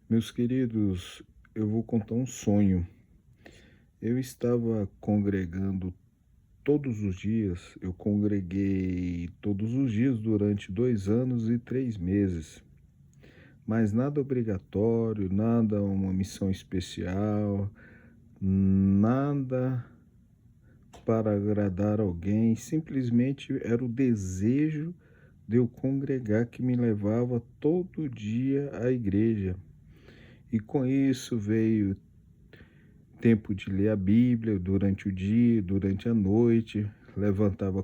Meus queridos, eu vou contar um sonho. Eu estava congregando todos os dias, eu congreguei todos os dias durante 2 anos e 3 meses, mas nada obrigatório, nada uma missão especial, nada para agradar alguém, simplesmente era o desejo de eu congregar que me levava todo dia à igreja. E com isso veio tempo de ler a Bíblia durante o dia, durante a noite, levantava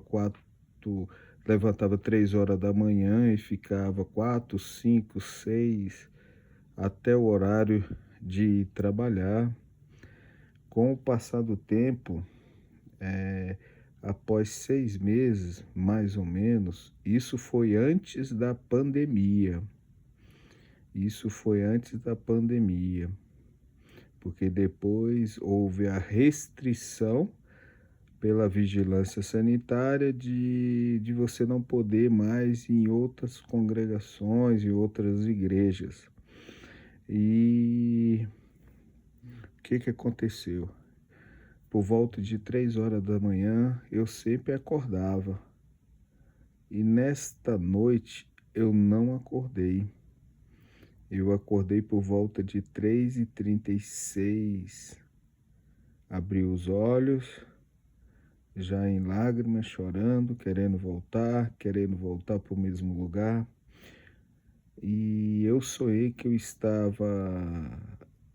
3 horas da manhã e ficava 4, 5, 6 até o horário de trabalhar. Com o passar do tempo, após 6 meses, mais ou menos, isso foi antes da pandemia. Isso foi antes da pandemia, porque depois houve a restrição pela vigilância sanitária de você não poder mais ir em outras congregações e outras igrejas. E o que que aconteceu? Por volta de 3 horas da manhã, eu sempre acordava. E nesta noite eu não acordei. Eu acordei por volta de 3h36. Abri os olhos, já em lágrimas, chorando, querendo voltar para o mesmo lugar. E eu sonhei que eu estava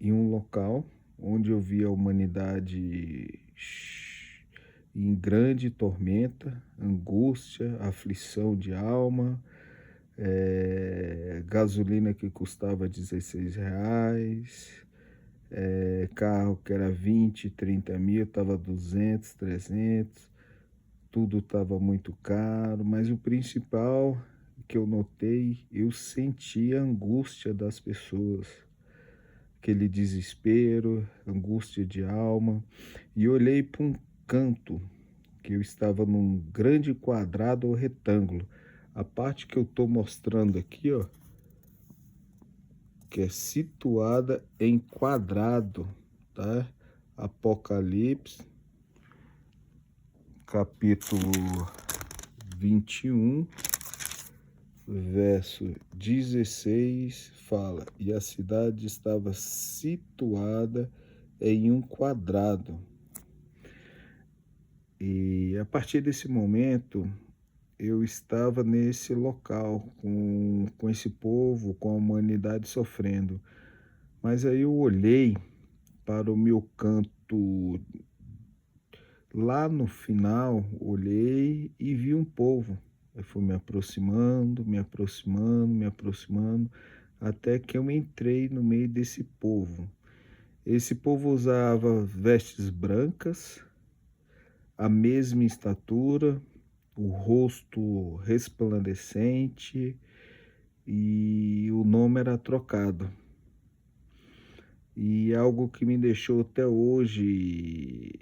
em um local onde eu via a humanidade em grande tormenta, angústia, aflição de alma, gasolina que custava R$ 16, carro que era 20, 30 mil, estava 200, 300, tudo estava muito caro, mas o principal que eu notei, eu senti a angústia das pessoas, aquele desespero, angústia de alma, e olhei para um canto, que eu estava num grande quadrado ou retângulo. A parte que eu estou mostrando aqui, ó, que é situada em quadrado, tá? Apocalipse, capítulo 21, verso 16, fala: e a cidade estava situada em um quadrado. E a partir desse momento, eu estava nesse local, com esse povo, com a humanidade sofrendo. Mas aí eu olhei para o meu canto, lá no final, olhei e vi um povo. Eu fui me aproximando, me aproximando, me aproximando, até que eu entrei no meio desse povo. Esse povo usava vestes brancas, a mesma estatura, o rosto resplandecente, e o nome era trocado. E algo que me deixou até hoje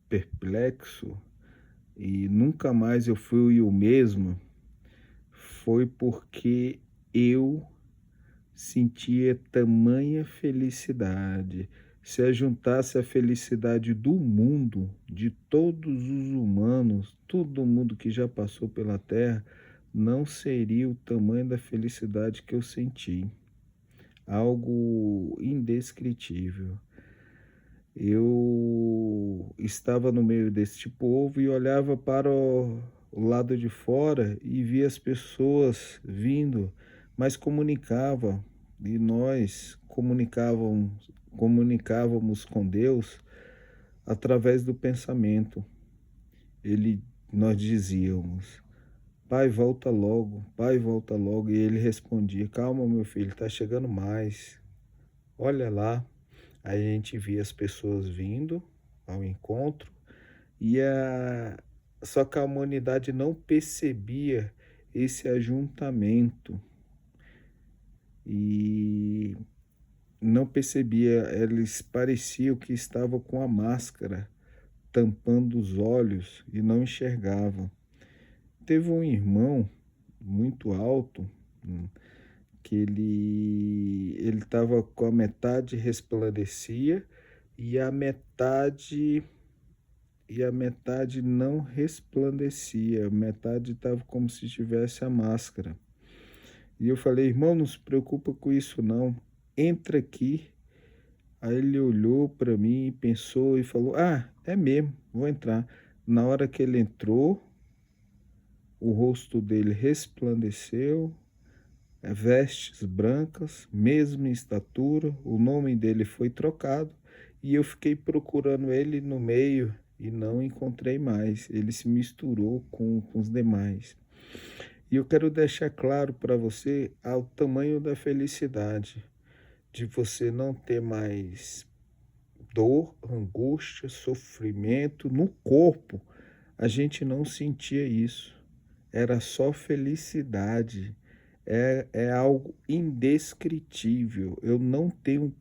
perplexo, e nunca mais eu fui o mesmo, foi porque eu sentia tamanha felicidade. Se ajuntasse a felicidade do mundo, de todos os humanos, todo mundo que já passou pela Terra, não seria o tamanho da felicidade que eu senti. Algo indescritível. Eu estava no meio deste povo e olhava para o lado de fora e via as pessoas vindo, mas comunicava, e nós comunicávamos com Deus através do pensamento. Nós dizíamos: Pai, volta logo, Pai, volta logo. E ele respondia: calma, meu filho, está chegando mais. Olha lá. Aí a gente via as pessoas vindo ao encontro, só que a humanidade não percebia esse ajuntamento e não percebia, eles pareciam que estavam com a máscara tampando os olhos e não enxergavam. Teve um irmão muito alto, que ele estava com a metade resplandecia e a metade não resplandecia, a metade estava como se tivesse a máscara. E eu falei: "Irmão, não se preocupa com isso não, entra aqui". Aí ele olhou para mim, pensou e falou: "Ah, é mesmo, vou entrar". Na hora que ele entrou, o rosto dele resplandeceu, vestes brancas, mesma estatura, o nome dele foi trocado e eu fiquei procurando ele no meio e não encontrei mais. Ele se misturou com os demais. E eu quero deixar claro para você o tamanho da felicidade de você não ter mais dor, angústia, sofrimento no corpo. A gente não sentia isso. Era só felicidade. É algo indescritível. Eu não tenho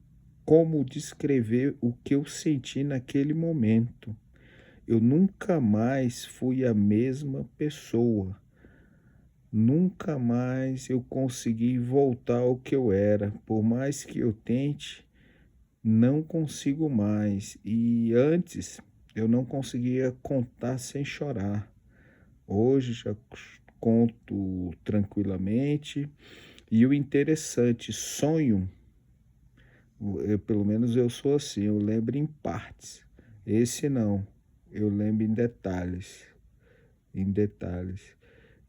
como descrever o que eu senti naquele momento. Eu nunca mais fui a mesma pessoa. Nunca mais eu consegui voltar ao que eu era. Por mais que eu tente, não consigo mais. E antes eu não conseguia contar sem chorar. Hoje já conto tranquilamente. E o interessante, sonho, pelo menos eu sou assim, eu lembro em partes. Esse não, eu lembro em detalhes, em detalhes.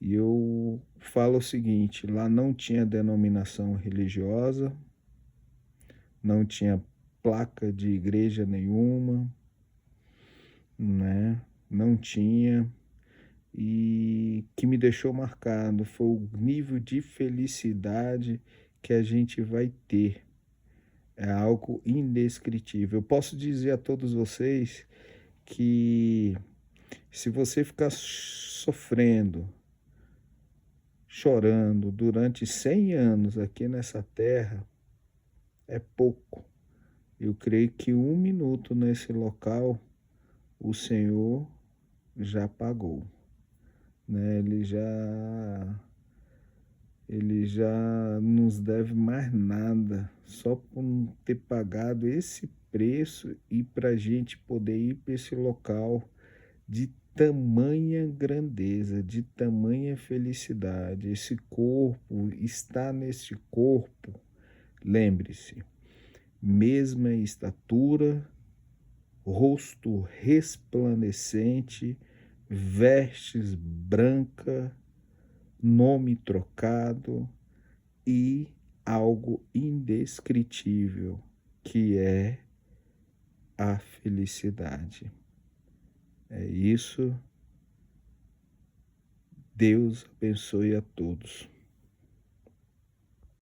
E eu falo o seguinte, lá não tinha denominação religiosa, não tinha placa de igreja nenhuma, né? Não tinha. E que me deixou marcado foi o nível de felicidade que a gente vai ter. É algo indescritível. Eu posso dizer a todos vocês que se você ficar sofrendo, chorando durante 100 anos aqui nessa terra, é pouco. Eu creio que 1 minuto nesse local o Senhor já pagou, né? Ele já nos deve mais nada, só por não ter pagado esse preço e para a gente poder ir para esse local de tamanha grandeza, de tamanha felicidade. Esse corpo, está nesse corpo, lembre-se, mesma estatura, rosto resplandecente, vestes branca, nome trocado e algo indescritível, que é a felicidade. É isso. Deus abençoe a todos.